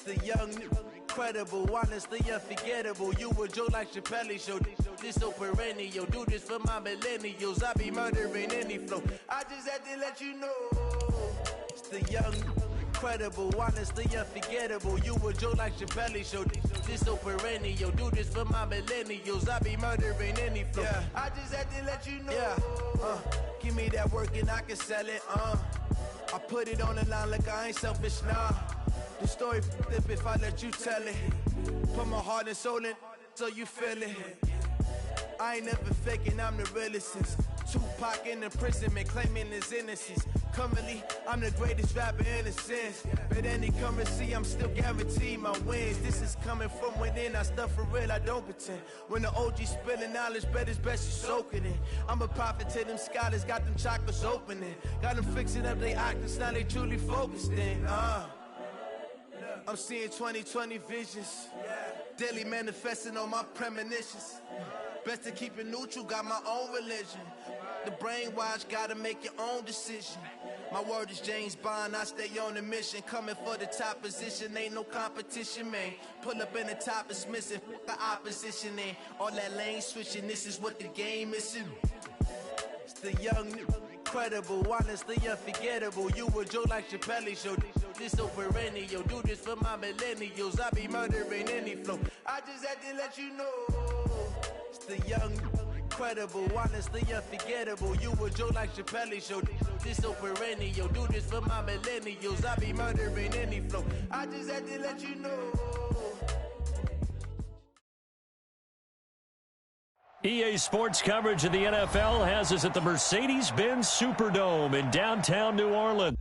The young, incredible, honestly unforgettable. You a joke like Chappelle show. This so perennial. Do this for my millennials. I be murdering any flow. I just had to let you know. It's the young, incredible, honestly unforgettable. You a joke like Chappelle show. This so perennial. Do this for my millennials. I be murdering any flow. Yeah. I just had to let you know. Yeah. Give me that work and I can sell it. I put it on the line like I ain't selfish, nah. The story flip if I let you tell it. Put my heart and soul in so you feel it. I ain't never faking, I'm the realest since Tupac in imprisonment, claiming his innocence. Currently, I'm the greatest rapper in a sense. But any currency, I'm still guaranteed my wins. This is coming from within, I stuff for real, I don't pretend. When the OG spilling knowledge, bet it's best you soak it in. I'm a prophet to them scholars, got them chakras opening. Got them fixing up they octaves, now they truly focused in. I'm seeing 2020 visions. Daily manifesting on my premonitions. Best to keep it neutral, got my own religion. The brainwash, gotta make your own decision. My word is James Bond, I stay on the mission. Coming for the top position, ain't no competition, man. Pull up in the top, it's missing, the opposition in. All that lane switching, this is what the game is in. It's the young, incredible, honestly unforgettable. You a joke like Chappelle show. This so perennial. Do this for my millennials. I be murdering any flow. I just had to let you know. It's the young, incredible, honestly unforgettable. You a joke like Chappelle show. This so perennial. Do this for my millennials. I be murdering any flow. I just had to let you know. EA Sports coverage of the NFL has us at the Mercedes-Benz Superdome in downtown New Orleans.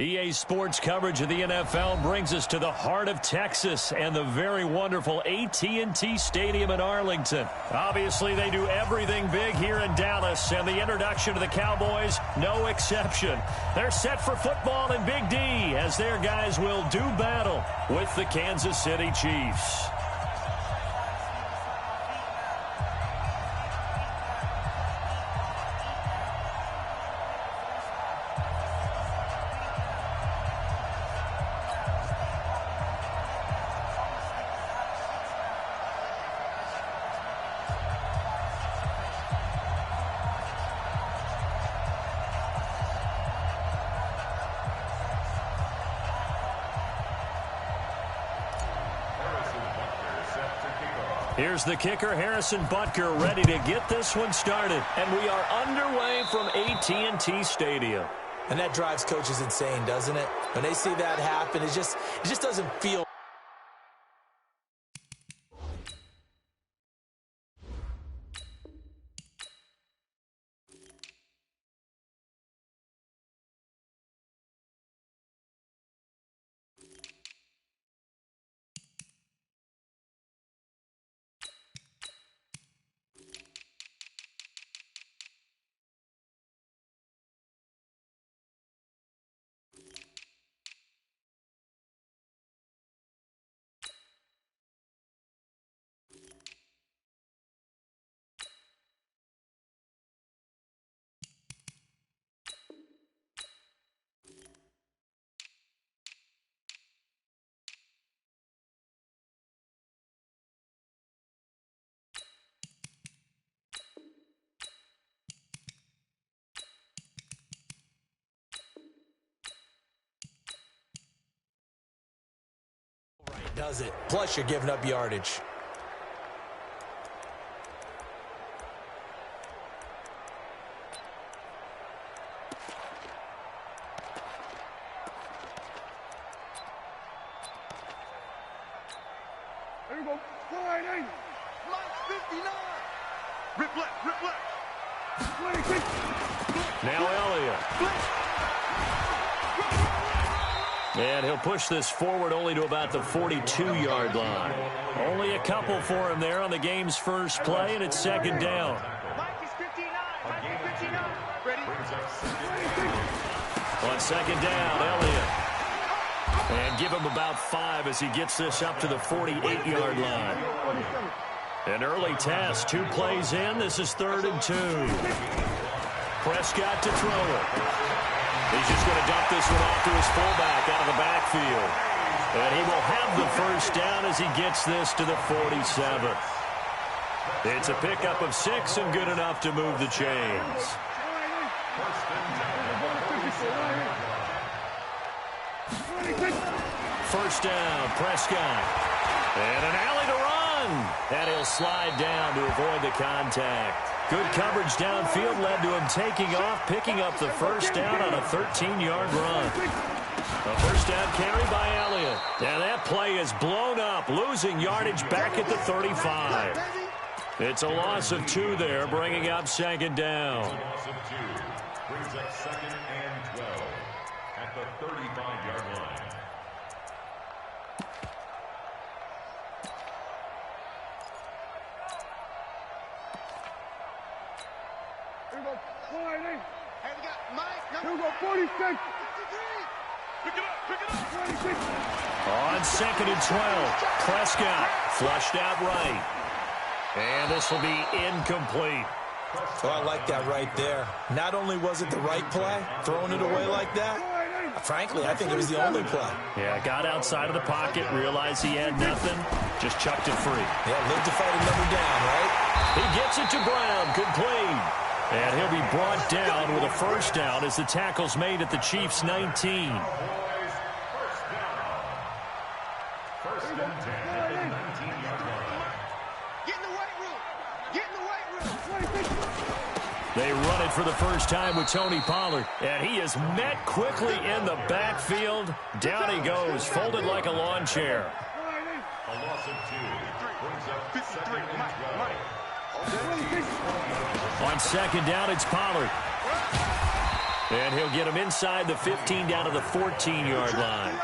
EA Sports coverage of the NFL brings us to the heart of Texas and the very wonderful AT&T Stadium in Arlington. Obviously, they do everything big here in Dallas, and the introduction to the Cowboys, no exception. They're set for football in Big D as their guys will do battle with the Kansas City Chiefs. Here's the kicker, Harrison Butker, ready to get this one started. And we are underway from AT&T Stadium. And that drives coaches insane, doesn't it? When they see that happen, it just doesn't feel. Does it. Plus, you're giving up yardage. There you go. Slide in. Mike 59. Rip left, rip left. 26. Now Elliott. And he'll push this forward only to about the 42-yard line. Only a couple for him there on the game's first play, and it's second down. Mike is 59. Mike is 59. Ready? On second down, Elliott. And give him about 5 as he gets this up to the 48-yard line. An early test, 2 plays in. This is 3rd and 2. Prescott to throw it. He's just going to dump this one off to his fullback out of the backfield. And he will have the first down as he gets this to the 47. It's a pickup of 6 and good enough to move the chains. First down, Prescott. And an alley to run. And he'll slide down to avoid the contact. Good coverage downfield led to him taking off, picking up the first down on a 13-yard run. A first down carry by Elliott. And that play is blown up, losing yardage back at the 35. It's a loss of 2 there, bringing up second down. Loss of 2 brings up 2nd and 12 at the 35-yard line. Here we go. Slide in. Hey, we got Mike. Here we go. 46. Pick it up, pick it up. 26. On 2nd and 12, Prescott flushed out right. And this will be incomplete. Oh, I like that right there. Not only was it the right play, throwing it away like that, frankly, I think it was the only play. Yeah, got outside of the pocket, realized he had nothing, just chucked it free. Yeah, live to fight another down, right? He gets it to Brown, complete. And he'll be brought down with a first down as the tackle's made at the Chiefs' 19. First and 10 at the 19-yard line. Get in the weight room. Get in the weight room. They run it for the first time with Tony Pollard. And he is met quickly in the backfield. Down he goes, folded like a lawn chair. A loss of 2 brings up 2nd and 12. On second down, it's Pollard. And he'll get him inside the 15 down to the 14-yard line.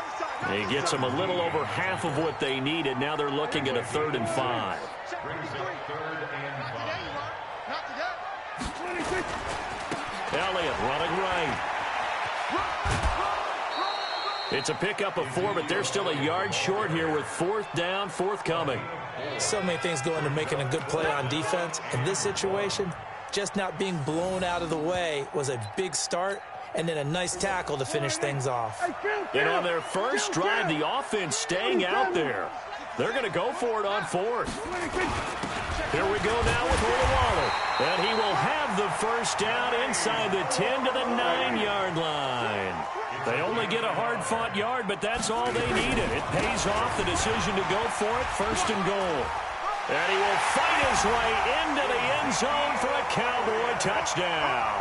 He gets them a little over half of what they needed. Now they're looking at a 3rd and 5. Brings up 3rd and 5. Elliott running right. It's a pickup of 4, but they're still a yard short here with 4th down, forthcoming. So many things go into making a good play on defense. In this situation, just not being blown out of the way was a big start, and then a nice tackle to finish things off. And on their first drive, the offense staying out there. They're going to go for it on 4th. Here we go now with Waller. And he will have the first down inside the 10 to the 9-yard line. They only get a hard-fought yard, but that's all they needed. It pays off the decision to go for it, 1st and goal. And he will fight his way into the end zone for a Cowboy touchdown.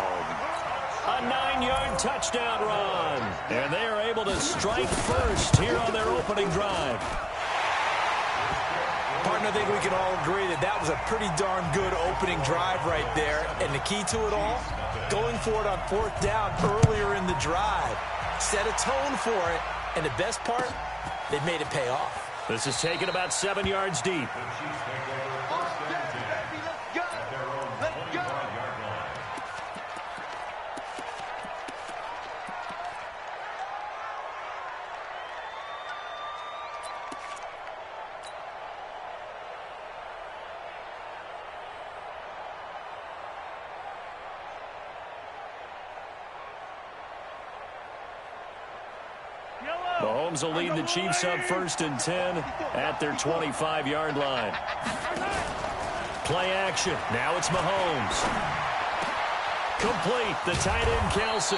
A 9-yard touchdown run. And they are able to strike first here on their opening drive. Partner, I think we can all agree that that was a pretty darn good opening drive right there. And the key to it all, going for it on 4th down earlier in the drive. Set a tone for it. And the best part, they made it pay off. This is taken about 7 yards deep. Mahomes will lead the Chiefs up 1st and 10 at their 25-yard line. Play action. Now it's Mahomes. Complete. The tight end, Kelsey.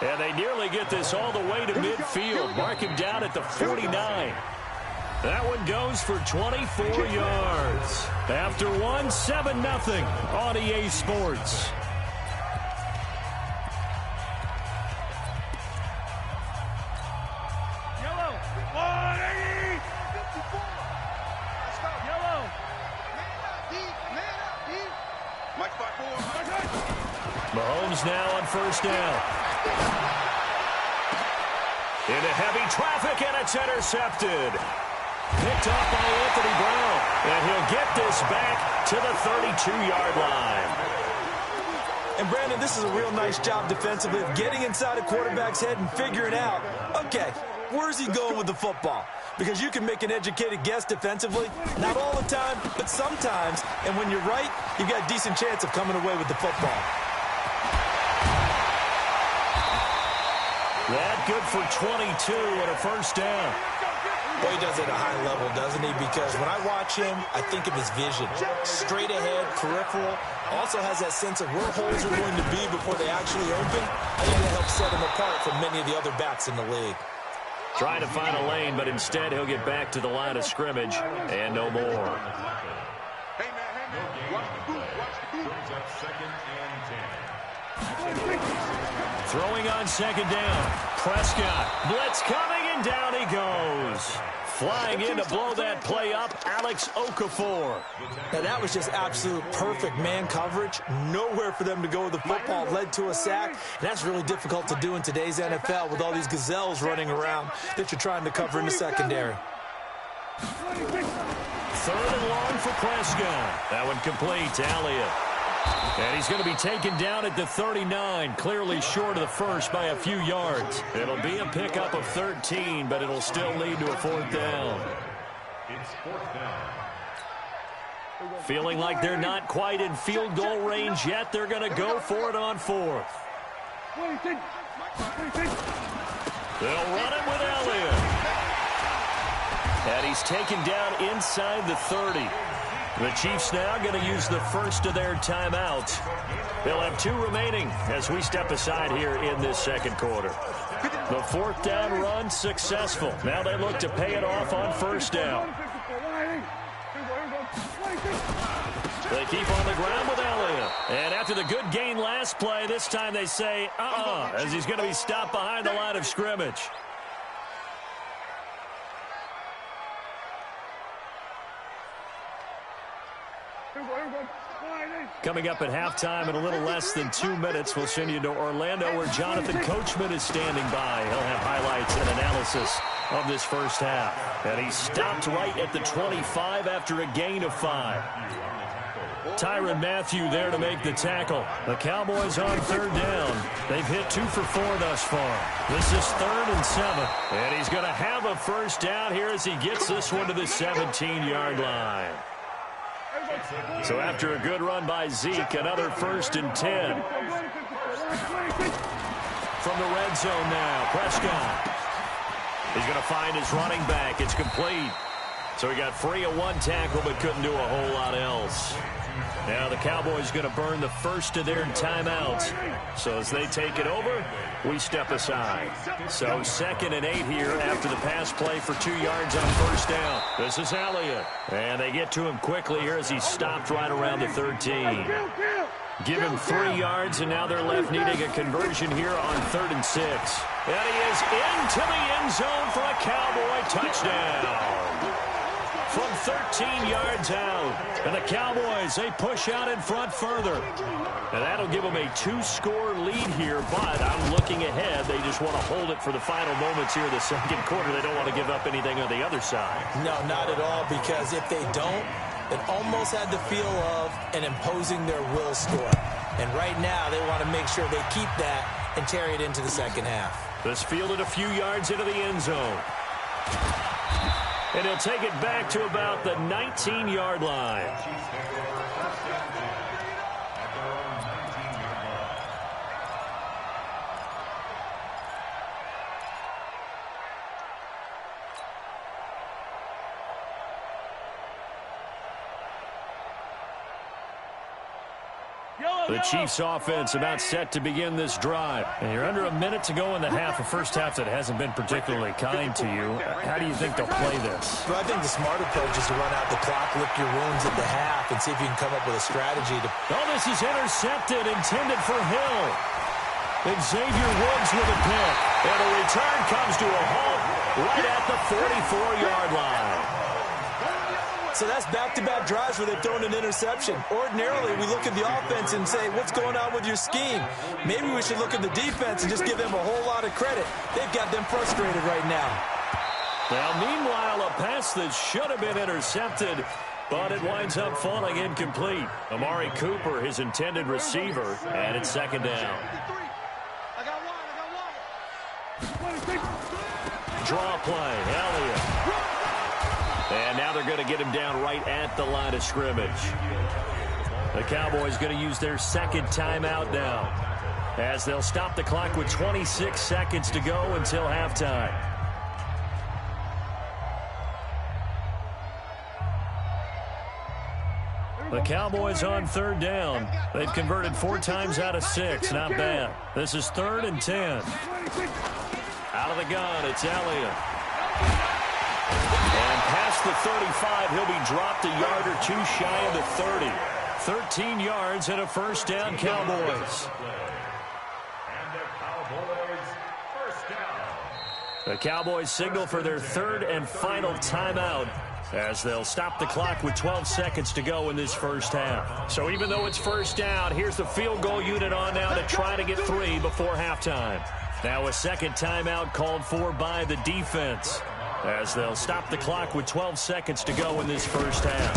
And they nearly get this all the way to midfield. Mark him down at the 49. That one goes for 24 yards. After one, 7-0 on EA Sports. Mahomes now on 1st down. Into heavy traffic, and it's intercepted. Picked off by Anthony Brown. And he'll get this back to the 32-yard line. And, Brandon, this is a real nice job defensively of getting inside a quarterback's head and figuring out, okay, where's he going with the football? Because you can make an educated guess defensively. Not all the time, but sometimes. And when you're right, you've got a decent chance of coming away with the football. That good for 22 and a 1st down. Well, he does it at a high level, doesn't he? Because when I watch him, I think of his vision. Straight ahead, peripheral. Also has that sense of where holes are going to be before they actually open. I think that helps set him apart from many of the other backs in the league. Trying to find a lane, but instead he'll get back to the line of scrimmage and no more. Hey, man, watch the boot, brings up 2nd and 10. Throwing on 2nd down. Prescott. Blitz coming, and down he goes. Flying in to blow that play up, Alex Okafor. Now, that was just absolute perfect man coverage. Nowhere for them to go with the football. Led to a sack. And that's really difficult to do in today's NFL with all these gazelles running around that you're trying to cover in the secondary. 3rd and long for Prescott. That one complete to Elliott. And he's going to be taken down at the 39, clearly short of the first by a few yards. It'll be a pickup of 13, but it'll still lead to a 4th down. It's 4th down. Feeling like they're not quite in field goal range yet, they're going to go for it on 4th. They'll run it with Elliott. And he's taken down inside the 30. The Chiefs now going to use the first of their timeouts. They'll have 2 remaining as we step aside here in this 2nd quarter. The 4th down run successful. Now they look to pay it off on 1st down. They keep on the ground with Elliott. And after the good gain last play, this time they say, as he's going to be stopped behind the line of scrimmage. Coming up at halftime in a little less than 2 minutes, we'll send you to Orlando where Jonathan Coachman is standing by. He'll have highlights and analysis of this first half. And he stopped right at the 25 after a gain of 5. Tyrann Mathieu there to make the tackle. The Cowboys on 3rd down. They've hit 2 for 4 thus far. This is 3rd and 7. And he's going to have a 1st down here as he gets this one to the 17-yard line. So after a good run by Zeke, another 1st and 10. From the red zone now, Prescott. He's going to find his running back. It's complete. So he got free of one tackle but couldn't do a whole lot else. Now the Cowboys going to burn the first of their timeouts. So as they take it over, we step aside. So 2nd and 8 here after the pass play for 2 yards on first down. This is Elliott. And they get to him quickly here as he stopped right around the 13. Give him 3 yards, and now they're left needing a conversion here on 3rd and 6. And he is into the end zone for a Cowboy touchdown. From 13 yards out. And the Cowboys, they push out in front further. And that'll give them a 2-score lead here, but I'm looking ahead. They just want to hold it for the final moments here in the second quarter. They don't want to give up anything on the other side. No, not at all, because if they don't, it almost had the feel of an imposing their will score. And right now, they want to make sure they keep that and carry it into the second half. This fielded a few yards into the end zone. And he'll take it back to about the 19-yard line. The Chiefs offense about set to begin this drive. And you're under a minute to go in the half, a first half that hasn't been particularly kind to you. How do you think they'll play this? Well, I think the smart approach is to run out the clock, lick your wounds at the half, and see if you can come up with a strategy to... Oh, this is intercepted, intended for Hill. And Xavier Woods with a pick. And a return comes to a halt right at the 44-yard line. So that's back-to-back drives where they've thrown an interception. Ordinarily, we look at the offense and say, what's going on with your scheme? Maybe we should look at the defense and just give them a whole lot of credit. They've got them frustrated right now. Now, meanwhile, a pass that should have been intercepted, but it winds up falling incomplete. Amari Cooper, his intended receiver, and it's 2nd down. Draw play, Elliott. And now they're going to get him down right at the line of scrimmage. The Cowboys going to use their 2nd timeout now, as they'll stop the clock with 26 seconds to go until halftime. The Cowboys on 3rd down. They've converted 4 times out of 6. Not bad. This is 3rd and 10. Out of the gun, it's Elliott. And past the 35, he'll be dropped a yard or 2 shy of the 30. 13 yards and a first down, Cowboys. The Cowboys signal for their 3rd and final timeout, as they'll stop the clock with 12 seconds to go in this first half. So even though it's first down, here's the field goal unit on now to try to get 3 before halftime. Now a 2nd timeout called for by the defense, as they'll stop the clock with 12 seconds to go in this first half.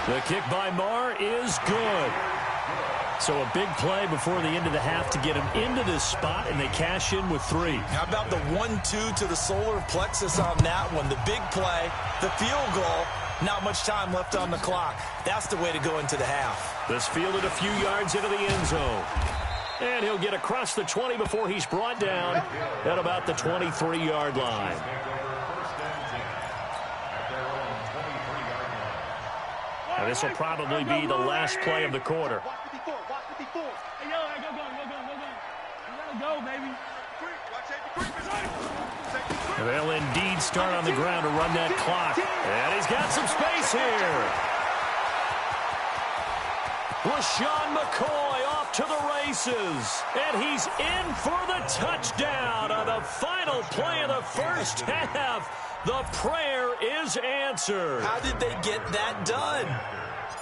The kick by Marr is good. So a big play before the end of the half to get him into this spot, and they cash in with 3. How about the 1-2 to the solar plexus on that one? The big play, the field goal, not much time left on the clock. That's the way to go into the half. This fielded a few yards into the end zone. And he'll get across the 20 before he's brought down at about the 23-yard line. Now this will probably be the last play of the quarter. They'll indeed start on the ground to run that clock. And he's got some space here. LaShawn McCoy off to the races. And he's in for the touchdown on the final play of the first half. The prayer is answered. How did they get that done?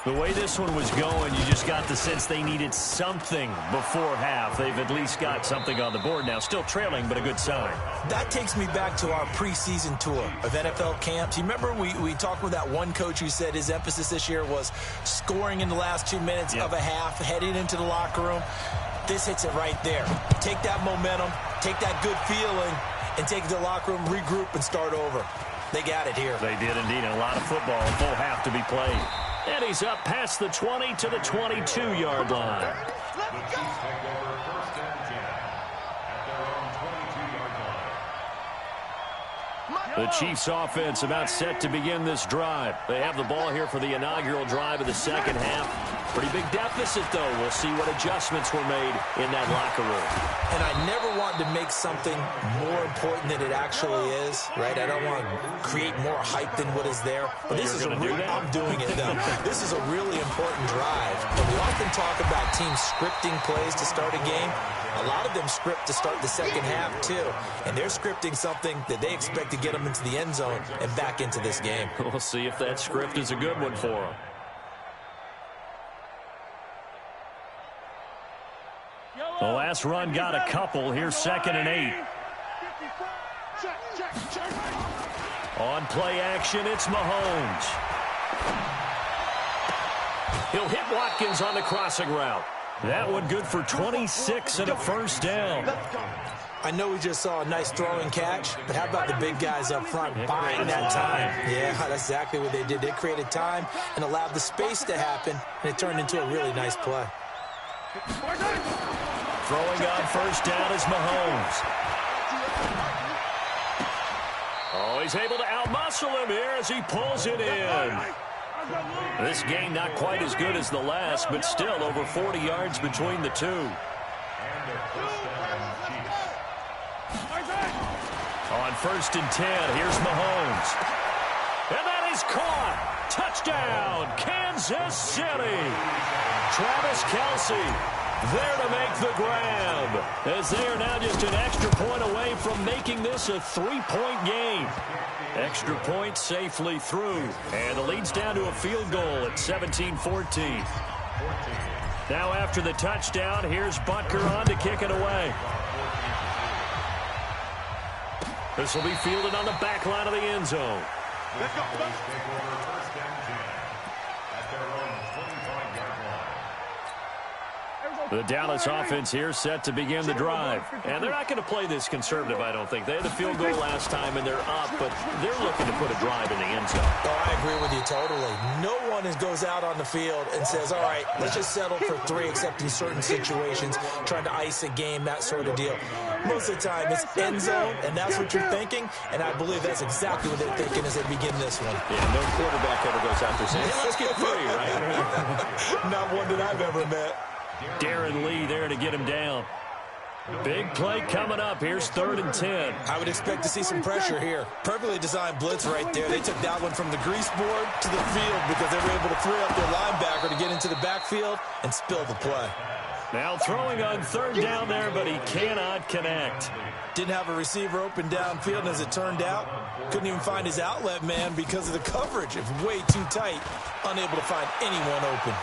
The way this one was going, you just got the sense they needed something before half. They've at least got something on the board now. Still trailing, but a good sign. That takes me back to our preseason tour of NFL camps. You remember we talked with that one coach who said his emphasis this year was scoring in the last 2 minutes of a half, heading into the locker room. This hits it right there. Take that momentum, take that good feeling, and take it to the locker room, regroup, and start over. They got it here. They did indeed. A lot of football, a full half to be played. And he's up past the 20 to the 22-yard line. The The Chiefs offense about set to begin this drive. They have the ball here for the inaugural drive of the second half. Pretty big deficit, though. We'll see what adjustments were made in that locker room. And I never want to make something more important than it actually is, right? I don't want to create more hype than what is there. But this is I'm doing it, though. This is a really important drive. And we often talk about teams scripting plays to start a game. A lot of them script to start the second half, too. And they're scripting something that they expect to get them into the end zone and back into this game. We'll see if that script is a good one for them. The last run got a couple. Here's 2nd and 8. On play action, it's Mahomes. He'll hit Watkins on the crossing route. That one good for 26 and a first down. I know we just saw a nice throwing catch, but how about the big guys up front buying that time? Yeah, that's exactly what they did. They created time and allowed the space to happen, and it turned into a really nice play. Throwing on first down is Mahomes. Oh, he's able to outmuscle him here as he pulls it in. This game not quite as good as the last, but still over 40 yards between the two. On 1st and 10, here's Mahomes. And that is caught. Touchdown, Kansas City. Travis Kelce there to make the grab, as they are now just an extra point away from making this a 3-point game. Extra point safely through, and the lead's down to a field goal at 17-14. Now after the touchdown, here's Butker on to kick it away. This will be fielded on the back line of the end zone. The Dallas offense here set to begin the drive. And they're not going to play this conservative, I don't think. They had the field goal last time, and they're up, but they're looking to put a drive in the end zone. Oh, I agree with you totally. No one goes out on the field and says, all right, let's just settle for 3, except in certain situations, trying to ice a game, that sort of deal. Most of the time, it's end zone, and that's what you're thinking, and I believe that's exactly what they're thinking as they begin this one. Yeah, no quarterback ever goes out there saying, hey, let's get 3, right? Not one that I've ever met. Darren Lee there to get him down. Big play coming up. Here's 3rd and 10. I would expect to see some pressure here. Perfectly designed blitz right there. They took that one from the grease board to the field because they were able to free up their linebacker to get into the backfield and spill the play. Now throwing on 3rd down there, but he cannot connect. Didn't have a receiver open downfield, and as it turned out, couldn't even find his outlet man because of the coverage. It was way too tight, unable to find anyone open.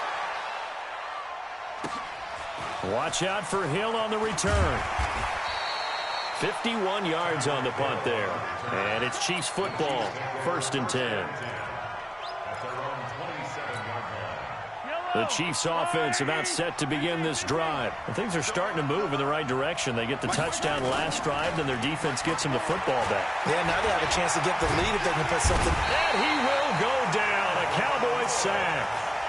Watch out for Hill on the return. 51 yards on the punt there. And it's Chiefs football, 1st and 10. The Chiefs offense about set to begin this drive. And things are starting to move in the right direction. They get the touchdown last drive, then their defense gets them the football back. Yeah, now they have a chance to get the lead if they can put something. And he will go down. A Cowboy sack.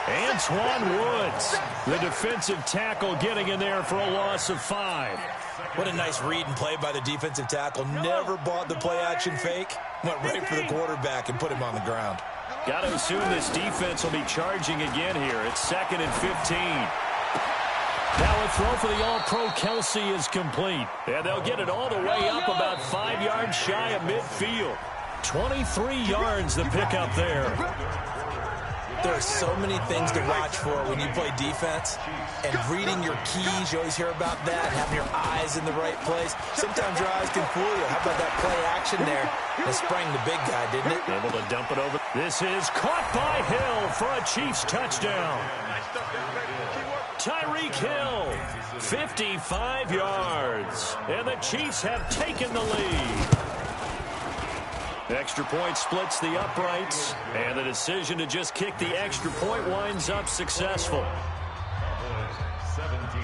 Antoine Woods, the defensive tackle, getting in there for a loss of 5. What a nice read and play by the defensive tackle. Never bought the play-action fake. Went right for the quarterback and put him on the ground. Got to assume this defense will be charging again here. It's 2nd and 15. Now a throw for the All-Pro Kelce is complete. And they'll get it all the way up about 5 yards shy of midfield. 23 yards the pickup there. There are so many things to watch for when you play defense, and reading your keys, you always hear about that, having your eyes in the right place. Sometimes your eyes can fool you. How about that play action there? It sprang the big guy, didn't it? Able to dump it over. This is caught by Hill for a Chiefs touchdown. Tyreek Hill, 55 yards, and the Chiefs have taken the lead. Extra point splits the uprights, and the decision to just kick the extra point winds up successful. 17.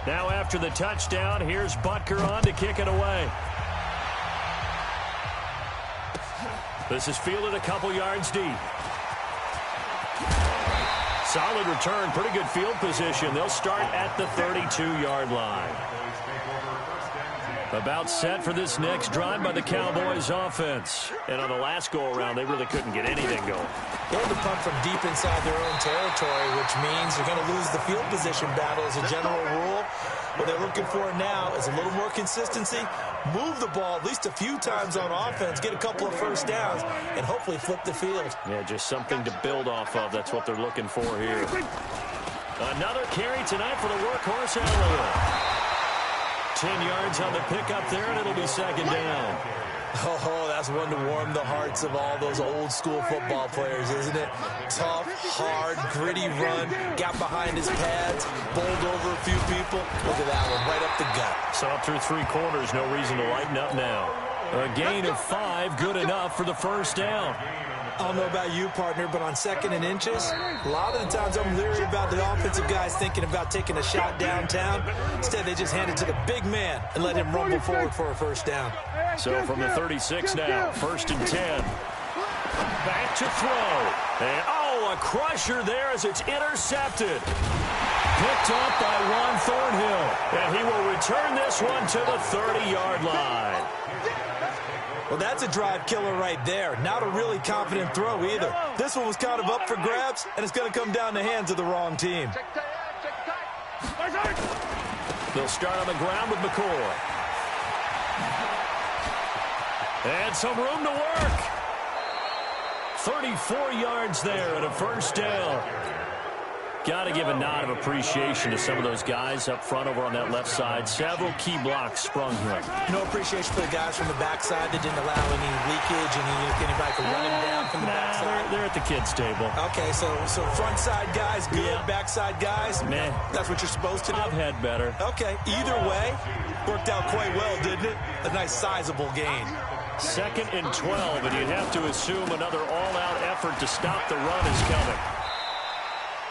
Now after the touchdown, here's Butker on to kick it away. This is fielded a couple yards deep. Solid return, pretty good field position. They'll start at the 32-yard line. About set for this next drive by the Cowboys offense. And on the last go-around, they really couldn't get anything going. They had to punt from deep inside their own territory, which means they're going to lose the field position battle as a general rule. What they're looking for now is a little more consistency, move the ball at least a few times on offense, get a couple of first downs, and hopefully flip the field. Yeah, just something to build off of. That's what they're looking for here. Another carry tonight for the workhorse Elliott. 10 yards on the pickup there, and it'll be second down. Oh, that's one to warm the hearts of all those old-school football players, isn't it? Tough, hard, gritty run, got behind his pads, bowled over a few people. Look at that one, right up the gut. So up through 3 quarters, no reason to lighten up now. A gain of 5, good enough for the first down. I don't know about you, partner, but on 2nd and inches, a lot of the times I'm leery about the offensive guys thinking about taking a shot downtown. Instead, they just hand it to the big man and let him rumble forward for a first down. So from the 36 now, 1st and 10. Back to throw. And, a crusher there as it's intercepted. Picked up by Juan Thornhill. And he will return this one to the 30-yard line. Well, that's a drive killer right there. Not a really confident throw either. This one was kind of up for grabs, and it's going to come down the hands of the wrong team. They'll start on the ground with McCoy. And some room to work. 34 yards there and a first down. Got to give a nod of appreciation to some of those guys up front over on that left side. Several key blocks sprung here. No appreciation for the guys from the backside that didn't allow any leakage, anybody could run him down from the backside. They're at the kids' table. Okay, so front side guys good, backside guys, man, that's what you're supposed to do? I've had better. Okay, either way, worked out quite well, didn't it? A nice sizable gain. 2nd and 12, and you'd have to assume another all-out effort to stop the run is coming.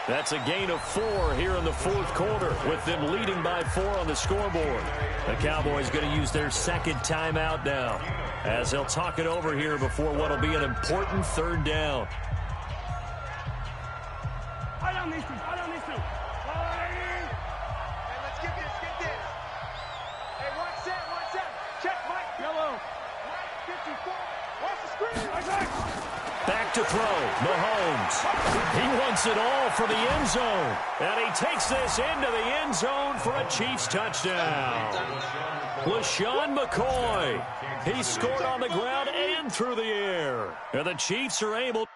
That's a gain of 4 here in the 4th quarter, with them leading by 4 on the scoreboard. The Cowboys going to use their 2nd timeout now, as they'll talk it over here before what will be an important 3rd down. I don't need to. Hey, let's get this. Hey, watch that. Check, Mike. Yellow. Mike, 54. Watch the screen. Back to throw, Mahomes. He wants it all for the end zone. And he takes this into the end zone for a Chiefs touchdown. LaShawn McCoy. He scored on the ground and through the air. And the Chiefs are able.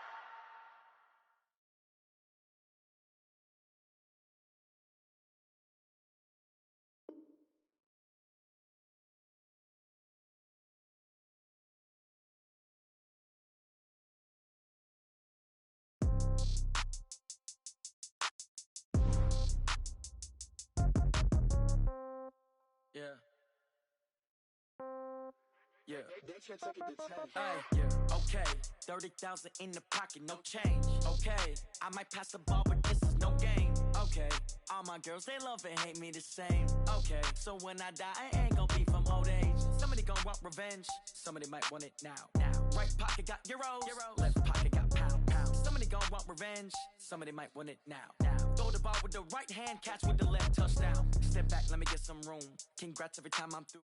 Okay, 30,000 in the pocket, no change. Okay, I might pass the ball, but this is no game. Okay, all my girls, they love and hate me the same. Okay, so when I die, I ain't gonna be from old age. Somebody gonna want revenge, somebody might want it now. Right pocket got euros, left pocket got pounds. Somebody gonna want revenge, somebody might want it now. Throw the ball with the right hand, catch with the left, touchdown. Step back, let me get some room. Congrats every time I'm through.